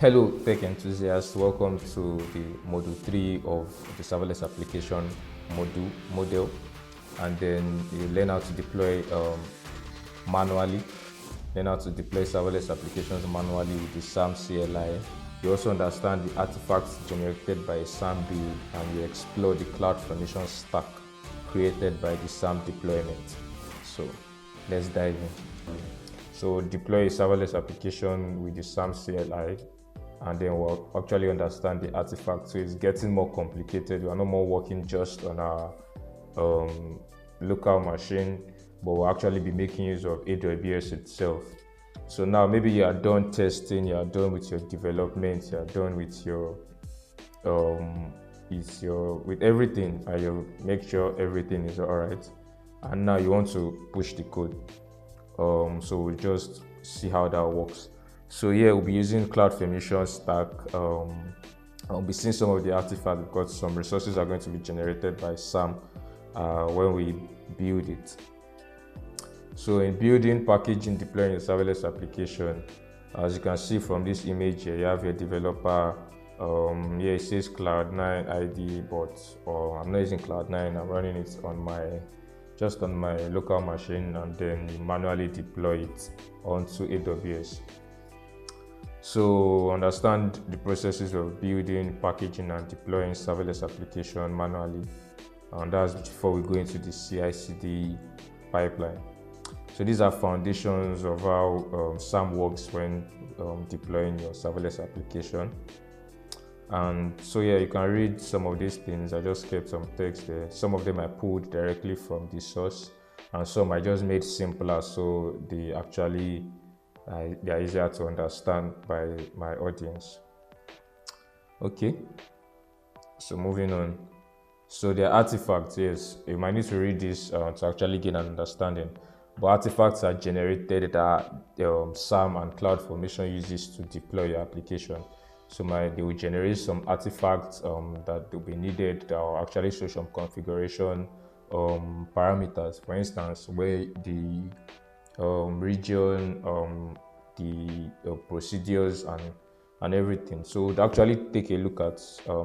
Hello, tech enthusiasts. Welcome to the module 3 of the serverless application model. And then you learn how to deploy manually, learn how to deploy serverless applications manually with the SAM CLI. You also understand the artifacts generated by a SAM build, and you explore the CloudFormation stack created by the SAM deployment. So let's dive in. So deploy a serverless application with the SAM CLI, and then we'll actually understand the artifact. So it's getting more complicated. We are no more working just on our local machine, but we'll actually be making use of AWS itself. So now maybe you are done testing, you are done with your development, you are done with your with everything, and you make sure everything is all right. And now you want to push the code. So we'll just see how that works. So yeah, we'll be using CloudFormation stack. I'll be seeing some of the artifacts because some resources are going to be generated by SAM when we build it. So in building, packaging, deploying a serverless application, as you can see from this image here, you have your developer. It says Cloud9 ID, but I'm not using Cloud9. I'm running it on my local machine, and then you manually deploy it onto AWS. So understand the processes of building, packaging, and deploying serverless application manually, and that's before we go into the CI/CD pipeline. So these are foundations of how SAM works when deploying your serverless application. And so yeah, you can read some of these things. I just kept some text there. Some of them I pulled directly from the source, and some I just made simpler so they are easier to understand by my audience. Okay, so moving on. So the artifacts, yes, you might need to read this to actually gain an understanding. But artifacts are generated that SAM and CloudFormation uses to deploy your application. So they will generate some artifacts that will be needed that will actually show some configuration parameters. For instance, where the region, the procedures, and everything. So we'll actually take a look at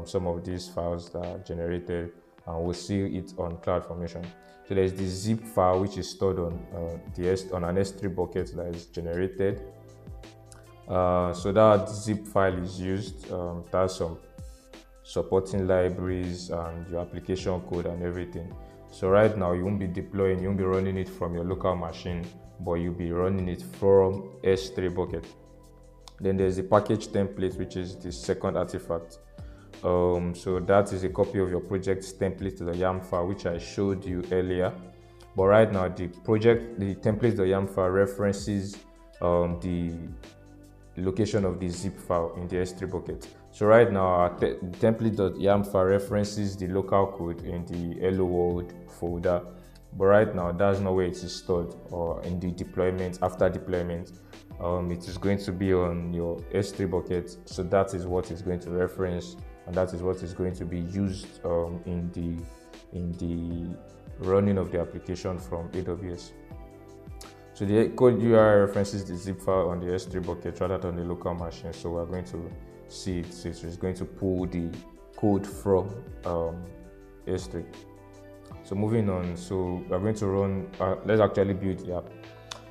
some of these files that are generated, and we'll see it on CloudFormation. So there's the zip file which is stored on an S3 bucket that is generated. So that zip file is used. It has some supporting libraries and your application code and everything. So right now you won't be deploying, you won't be running it from your local machine, but you'll be running it from S3 bucket. Then there's the package template, which is the second artifact. So that is a copy of your project's template.yam file, which I showed you earlier. But right now the template.yam file references the location of the zip file in the S3 bucket. So right now our template.yam file references the local code in the hello world folder, but right now that's not where it is stored, or in the deployment. After deployment, it is going to be on your S3 bucket. So that is what is going to reference, and that is what is going to be used in the running of the application from AWS. So the code URL references the zip file on the S3 bucket rather than the local machine. So we're going to see it. So it's going to pull the code from S3. So moving on, so we're going to run, let's actually build the app.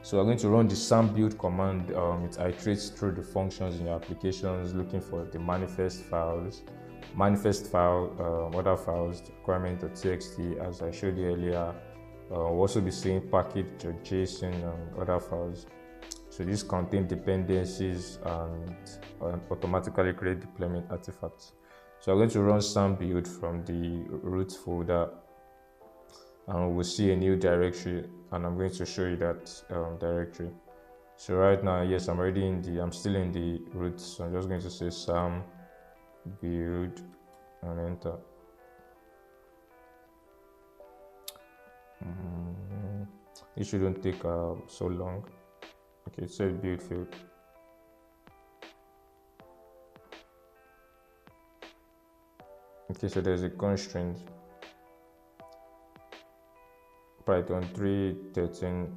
So we're going to run the SAM build command. It iterates through the functions in your applications, looking for the manifest file, other files, requirement.txt, as I showed you earlier. We'll also be seeing package.json and other files. So these contain dependencies and automatically create deployment artifacts. So I'm going to run SAM build from the root folder, and we'll see a new directory, and I'm going to show you that directory. So right now, yes, I'm still in the root, so I'm just going to say SAM build and enter. It shouldn't take so long. Okay, it says build field. Okay, so there's a constraint. Python 3.13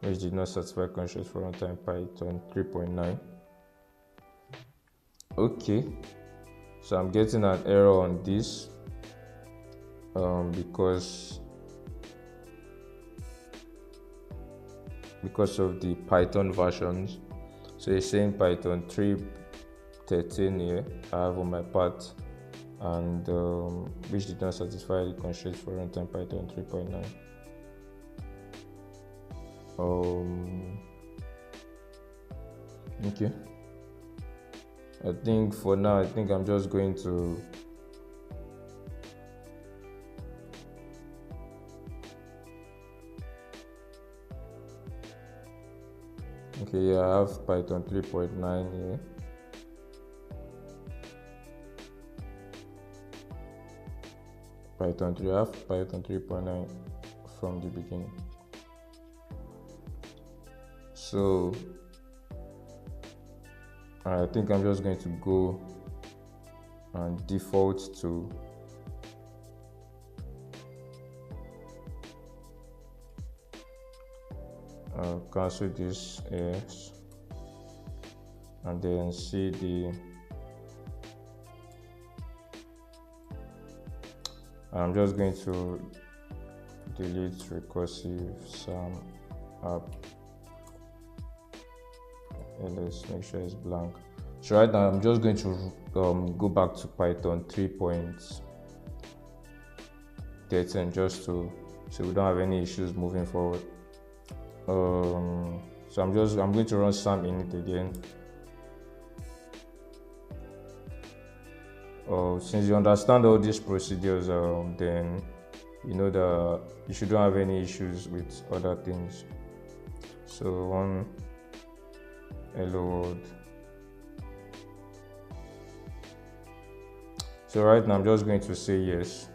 which did not satisfy constraints for runtime Python 3.9. Okay, so I'm getting an error on this because of the Python versions. So it's saying Python 3.13 here I have on my part, and which did not satisfy the constraints for runtime Python 3.9. Okay, I think for now I'm just going to I have Python 3.9 here. Python 3, I have Python 3.9 from the beginning. So I think I'm just going to go and default to cancel this, yes, and then see the I'm just going to delete recursive SAM app. Let's make sure it's blank. So right now I'm just going to go back to Python 3.13 just so we don't have any issues moving forward. So I'm going to run SAM init again. Since you understand all these procedures, then you know that you shouldn't have any issues with other things. So one hello world. So right now I'm just going to say yes,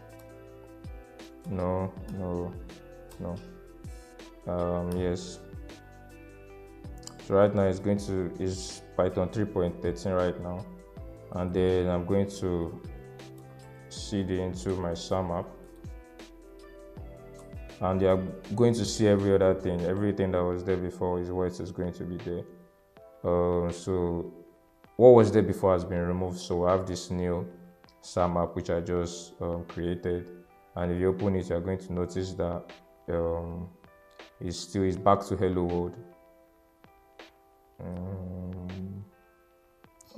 no, yes. So right now it's Python 3.13 right now, and then I'm going to seed into my SAM app, and they are going to see everything that was there before is what is going to be there. So what was there before has been removed, so I have this new SAM app which I just created, and if you open it, you're going to notice that it's back to hello world.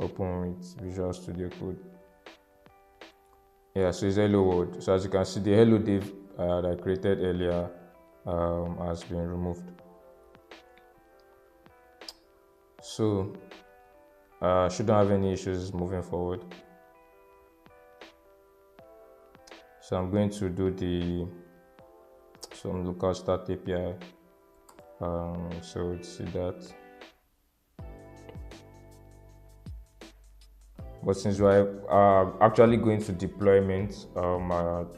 Open with Visual Studio Code. Yeah, so it's hello world. So as you can see, the hello div that I created earlier has been removed. So shouldn't have any issues moving forward. So I'm going to do some local start API. So let's see that. But since we're actually going to deployment, I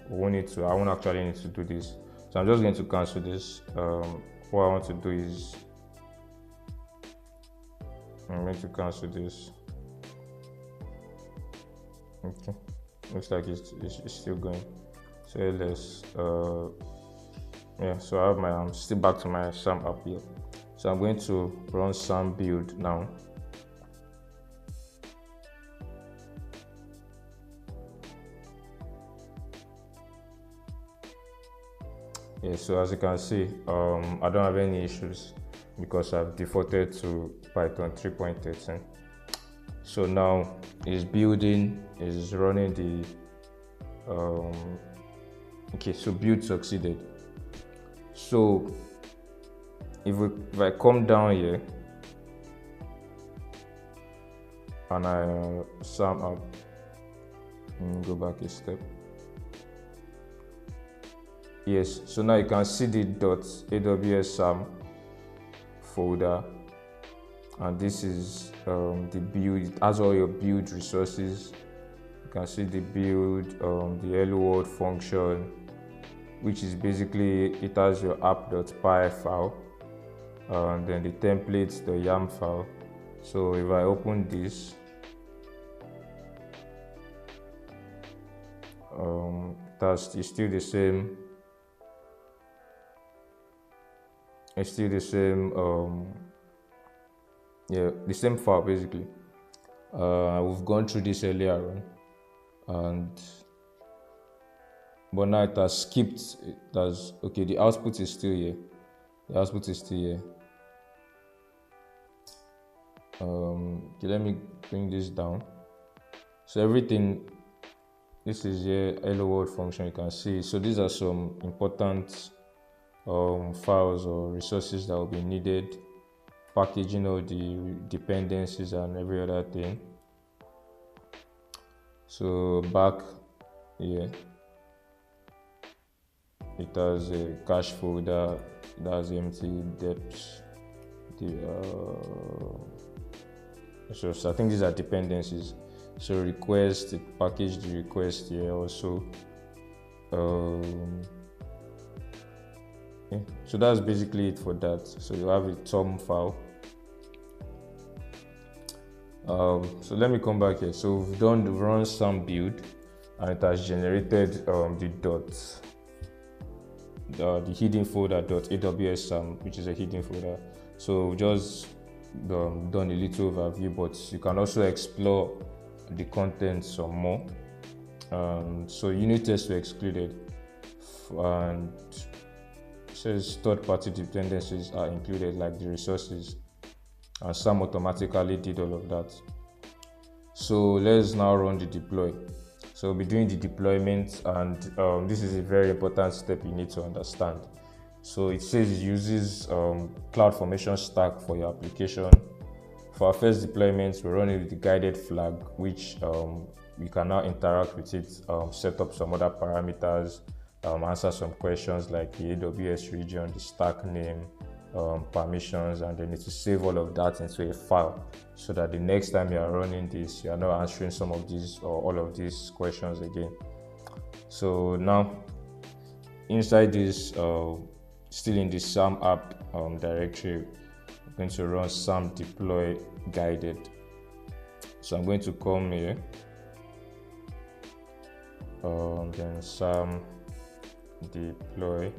won't actually need to do this. So I'm just going to cancel this. What I want to do is I'm going to cancel this. Okay, looks like it's still going. So let's so I'm still back to my SAM app here. So I'm going to run SAM build now. Yeah, so as you can see, I don't have any issues because I've defaulted to Python 3.13. So now it's building, is running the okay, so build succeeded. So if I come down here and I SAM up and go back a step. Yes, so now you can see the .aws SAM folder, and this is the build. It has all your build resources. You can see the build, the hello world function, which is basically, it has your app.py file, and then the templates, the YAM file. So if I open this, it's still the same it's still the same the same file basically. We've gone through this earlier on, but now it has skipped. It has, okay, the output is still here. Okay, let me bring this down. So everything, this is here, hello world function, you can see. So these are some important files or resources that will be needed, packaging all the dependencies and every other thing. So back here, it has a cache folder that's empty, depth, so I think these are dependencies. So request, it packaged the request here also. So that's basically it for that. So you have a TOM file. So let me come back here. So we've run SAM build, and it has generated the hidden folder .aws SAM, which is a hidden folder. So we've just done a little overview, but you can also explore the content some more. So unit tests were excluded, and it says third-party dependencies are included, like the resources, and SAM automatically did all of that. So let's now run the deploy. So we'll be doing the deployment, and this is a very important step you need to understand. So it says it uses CloudFormation stack for your application. For our first deployment, we're running with the guided flag, which you can now interact with it, set up some other parameters, answer some questions like the AWS region, the stack name, permissions, and then need to save all of that into a file, so that the next time you are running this, you are not answering some of these or all of these questions again. So now inside this, still in the SAM app directory, I'm going to run SAM deploy guided. So I'm going to come here, then SAM deploy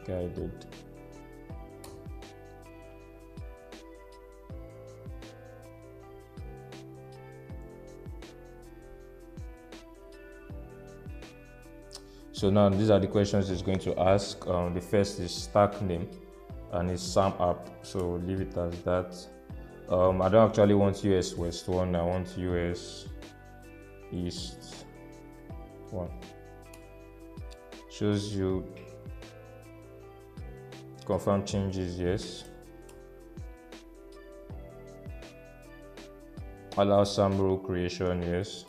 guided. So now these are the questions it's going to ask. The first is stack name, and it's SAM app, so leave it as that. I don't actually want US West 1, I want US East 1. Shows you confirm changes, yes. Allow SAM role creation, yes.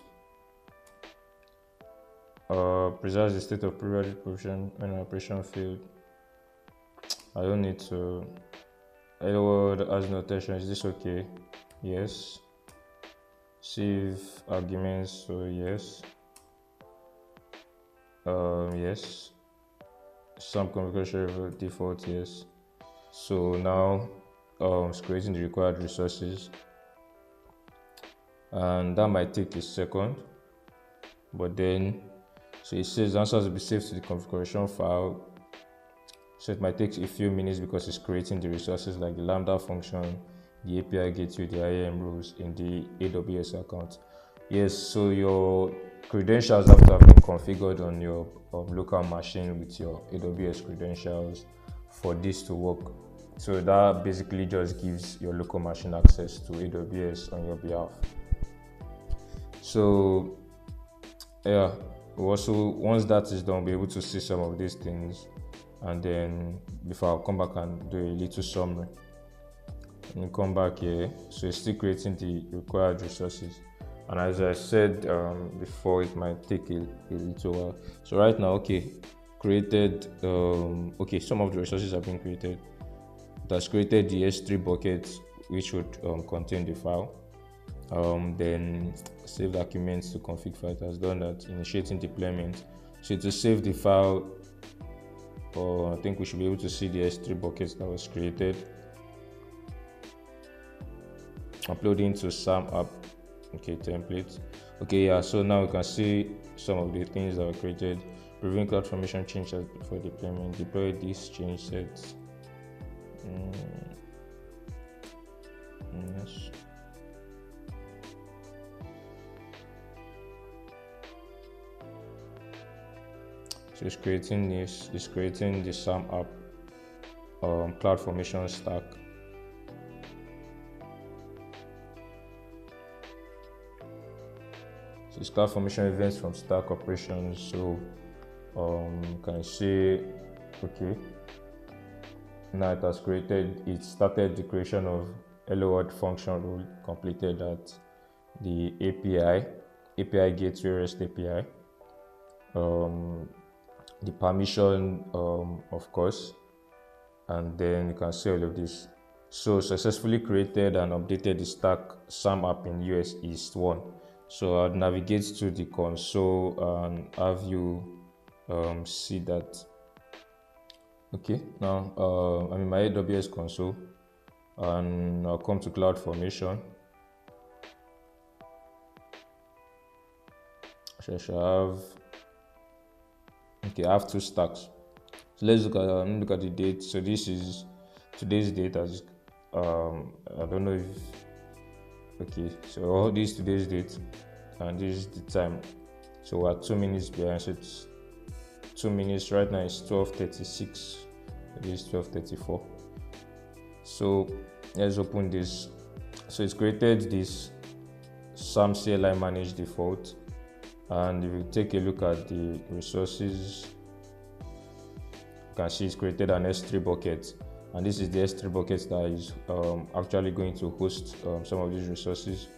Preserves the state of periodic provision when an operation failed. I don't need to. Hello world has notation. Is this okay? Yes. Save arguments. So yes. Yes. Some configuration default. Yes. So now, it's creating the required resources, and that might take a second. But then, so it says answers will be saved to the configuration file. So it might take a few minutes because it's creating the resources like the Lambda function, the API gateway, the IAM rules in the AWS account. Yes, so your credentials have to have been configured on your local machine with your AWS credentials for this to work. So that basically just gives your local machine access to AWS on your behalf. So yeah, also once that is done, we'll be able to see some of these things, and then before I'll come back and do a little summary. And you come back here, so it's still creating the required resources, and as I said before, it might take a little while. So right now, okay, created, okay, some of the resources have been created. It has created the S3 bucket, which would contain the file. Then save documents to config file. It has done that. Initiating deployment. So to save the file, I think we should be able to see the S3 buckets that was created. Uploading to SAM app. Okay, template. Okay, yeah, so now we can see some of the things that were created. Reviewing CloudFormation changes for deployment. Deploy these change sets. Yes. So it's creating this. It's creating the SAM app, CloudFormation stack. So it's CloudFormation events from stack operations. So you can see, okay, now it has created. It started the creation of hello world function rule, completed at the API gateway REST API. The permission, of course, and then you can see all of this. So successfully created and updated the stack SAM app in US East 1. So I'll navigate to the console and have you see that. Okay, now I'm in my AWS console, and I'll come to CloudFormation. So I shall have, okay, I have two stacks. So let's look at the date. So this is today's date. As I don't know if, okay, so all this today's date, and this is the time. So we're 2 minutes behind. So it's 2 minutes right now. It's 12:36. This is 12:34. So let's open this. So it's created this SAM CLI manage default, and if you take a look at the resources, you can see it's created an S3 bucket, and this is the S3 bucket that is actually going to host some of these resources.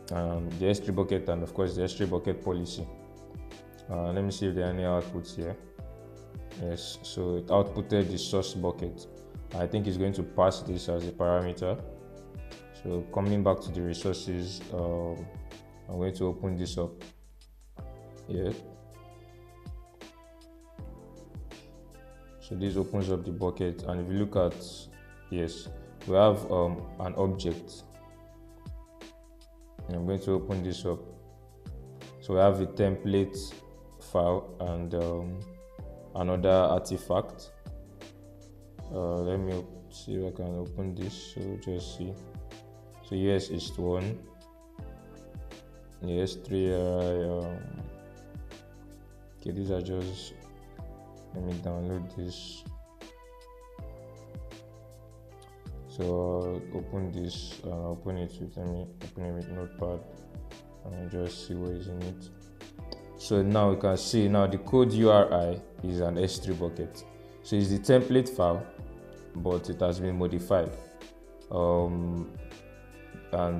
The S3 bucket, and of course the S3 bucket policy. Let me see if there are any outputs here. Yes, so it outputted the source bucket. I think it's going to pass this as a parameter. So coming back to the resources, I'm going to open this up here. So this opens up the bucket, and if you look at, yes, we have an object. I'm going to open this up. So we have a template file and another artifact. Let me see if I can open this. So just see. So yes, it's one. Yes, 3. Okay, these are just. Let me download this. So I'll open this. Open it with. Let me open it with Notepad and just see what is in it. So now you can see now the code URI is an S3 bucket. So it's the template file, but it has been modified, and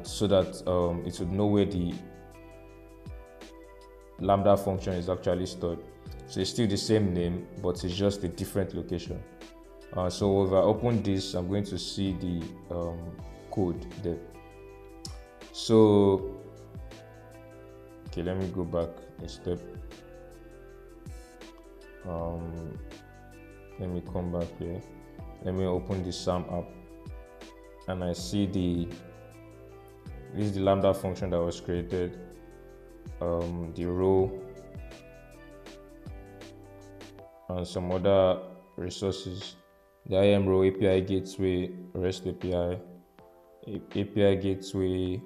so that it would know where the Lambda function is actually stored. So it's still the same name, but it's just a different location. So if I open this, I'm going to see the code there. So okay, let me go back a step. Let me come back here. Let me open the SAM app, and I see this is the Lambda function that was created. The row and some other resources. The IAM row, API gateway, REST API, API gateway,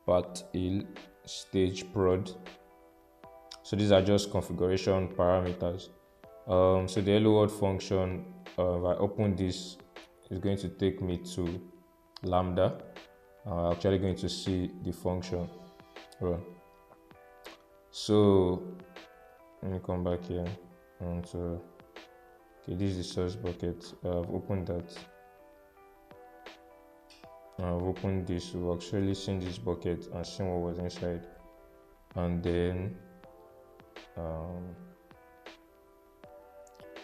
path il, stage prod. So these are just configuration parameters. So the hello world function, if I open this, is going to take me to Lambda. I'm actually going to see the function run. So let me come back here and okay, this is the source bucket. I've opened that. I've opened this. We've actually seen this bucket and seen what was inside, and then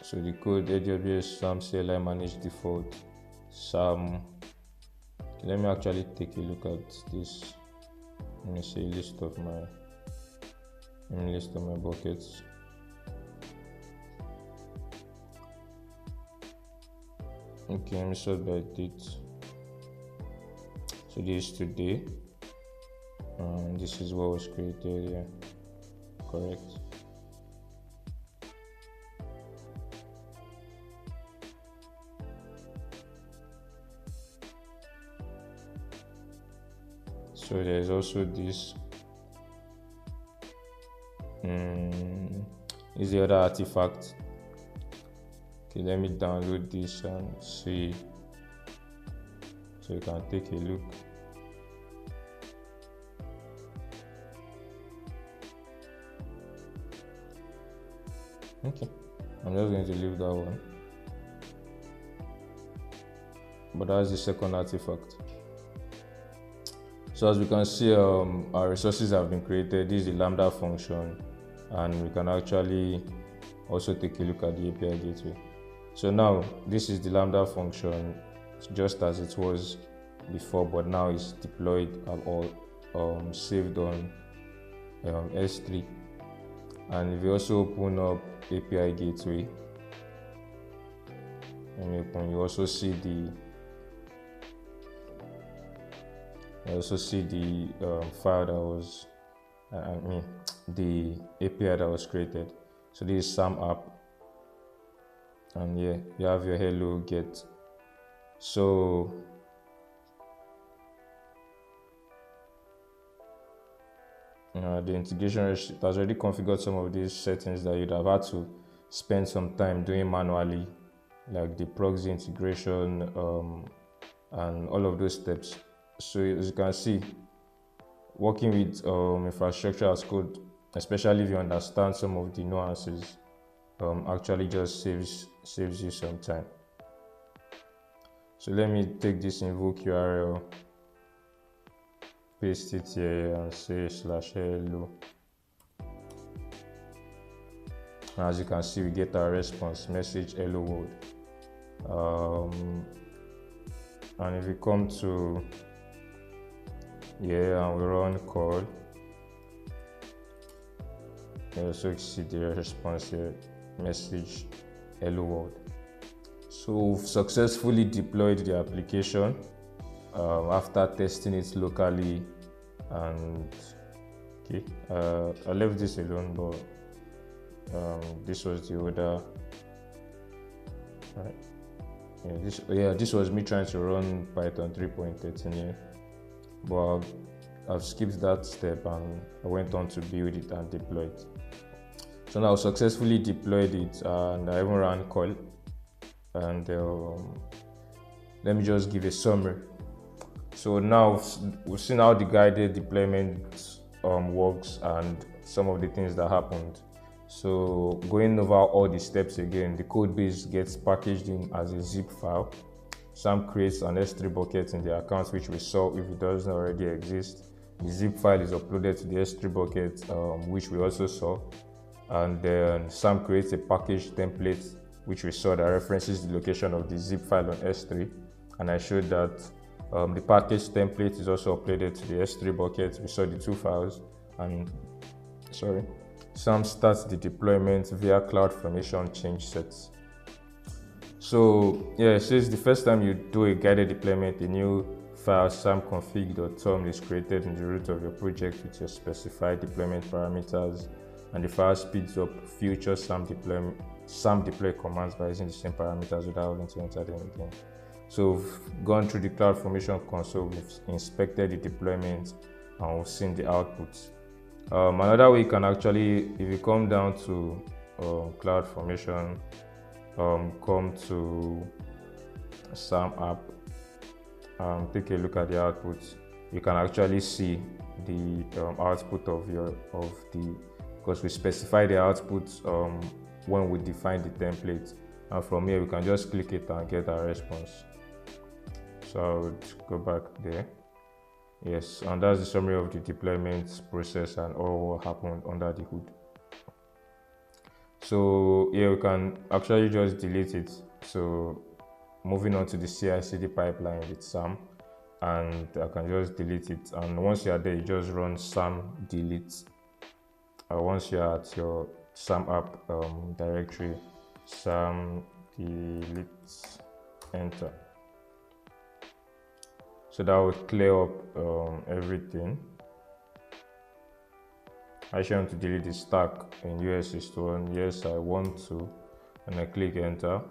so the code AWS SAM CLI manage default SAM. Let me actually take a look at this. Let me see a list of my buckets. Okay, let me sort by date. So this is today. This is what was created here. Correct. So there's also this. Is the other artifact. Okay, let me download this and see, so you can take a look. Okay, I'm just going to leave that one, but that's the second artifact. So as we can see, our resources have been created. This is the Lambda function, and we can actually also take a look at the API gateway. So now this is the Lambda function just as it was before, but now it's deployed or saved on S3. And if you also open up API gateway, you also see the file that was the API that was created. So this is SAM app, and yeah, you have your hello get. So the integration it has already configured some of these settings that you'd have had to spend some time doing manually, like the proxy integration and all of those steps. So as you can see, working with infrastructure as code, especially if you understand some of the nuances, actually just saves you some time. So let me take this invoke URL, paste it here and say /hello. And as you can see, we get our response message hello world. And if we come to here and we run call, you also see the response here, message hello world. So we've successfully deployed the application after testing it locally. And okay, I left this alone, but this was the other. Right. This was me trying to run Python 3.13 here, but I've skipped that step and I went on to build it and deploy it. So now I successfully deployed it and I even ran call. And let me just give a summary. So now we've seen how the guided deployment works and some of the things that happened. So going over all the steps again, the code base gets packaged in as a zip file. Sam creates an S3 bucket in the account, which we saw if it doesn't already exist. The zip file is uploaded to the S3 bucket, which we also saw. And then Sam creates a package template, which we saw that references the location of the zip file on S3. And I showed that the package template is also uploaded to the S3 bucket. We saw the two files. And Sam starts the deployment via CloudFormation change sets. So yeah, it says the first time you do a guided deployment, a new file samconfig.tom is created in the root of your project with your specified deployment parameters, and the file speeds up future SAM deploy commands by using the same parameters without having to enter them again. So we've gone through the CloudFormation console, we've inspected the deployment, and we've seen the outputs. Another way you can actually, if you come down to CloudFormation, come to SAM app, take a look at the outputs. You can actually see the output because we specify the outputs when we define the template, and from here we can just click it and get our response. So I would go back there. Yes, and that's the summary of the deployment process and all what happened under the hood. So yeah, we can actually just delete it. So moving on to the CI/CD pipeline with SAM, and I can just delete it. And once you are there, you just run SAM delete. Once you are at your SAM app directory, SAM delete, enter. So that will clear up everything. I actually want to delete the stack in US61. Yes, I want to, and I click enter.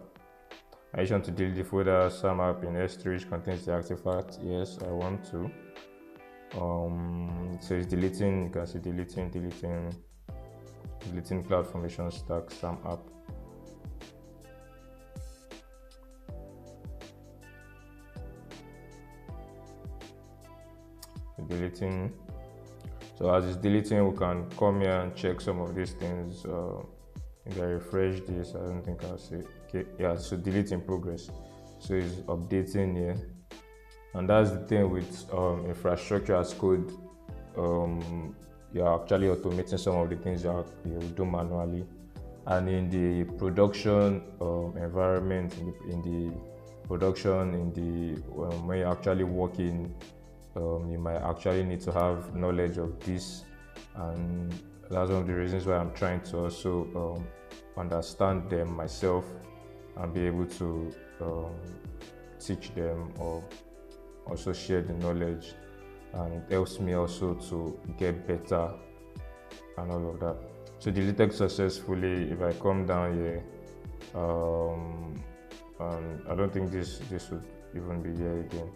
I actually want to delete the folder SAM app in S3 which contains the artifact. Yes, I want to. So it's deleting, you can see deleting CloudFormation stack SAM app. Deleting. So as it's deleting, we can come here and check some of these things. If I refresh this, I don't think I'll see. Okay, yeah, so delete in progress. So it's updating here. And that's the thing with infrastructure as code. You're actually automating some of the things you do manually. And in the production environment, when you're actually working, you might actually need to have knowledge of this, and that's one of the reasons why I'm trying to also understand them myself and be able to teach them or also share the knowledge, and it helps me also to get better and all of that. So deleted successfully. If I come down here, and I don't think this would even be here again.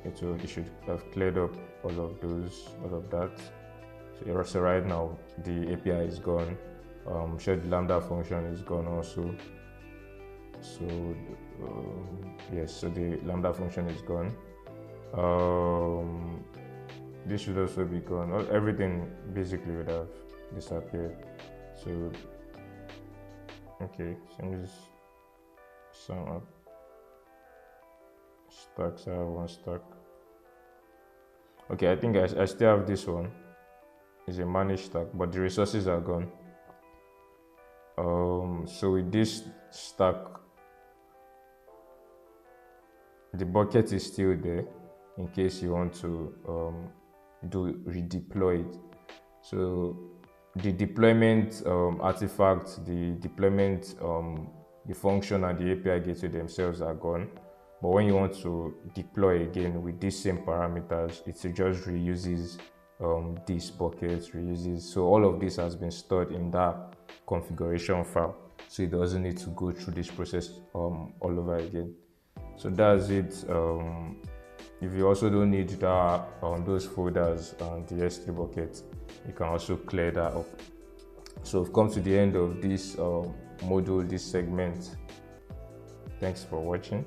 It should have cleared up all of that. So right now the API is gone. Sure, the Lambda function is gone also. So yes, so the Lambda function is gone. This should also be gone. Everything basically would have disappeared. So okay, so let me just sum up. Stacks, I have one stack. Okay, I think I still have this one. It's a managed stack, but the resources are gone. So with this stack, the bucket is still there in case you want to redeploy it. So the deployment artifacts, the deployment, the function and the API gateway themselves are gone. But when you want to deploy again with these same parameters, it just reuses these buckets, so all of this has been stored in that configuration file, so it doesn't need to go through this process all over again. So that's it. If you also don't need that those folders and the S3 bucket, you can also clear that up. So we've come to the end of this module, this segment. Thanks for watching.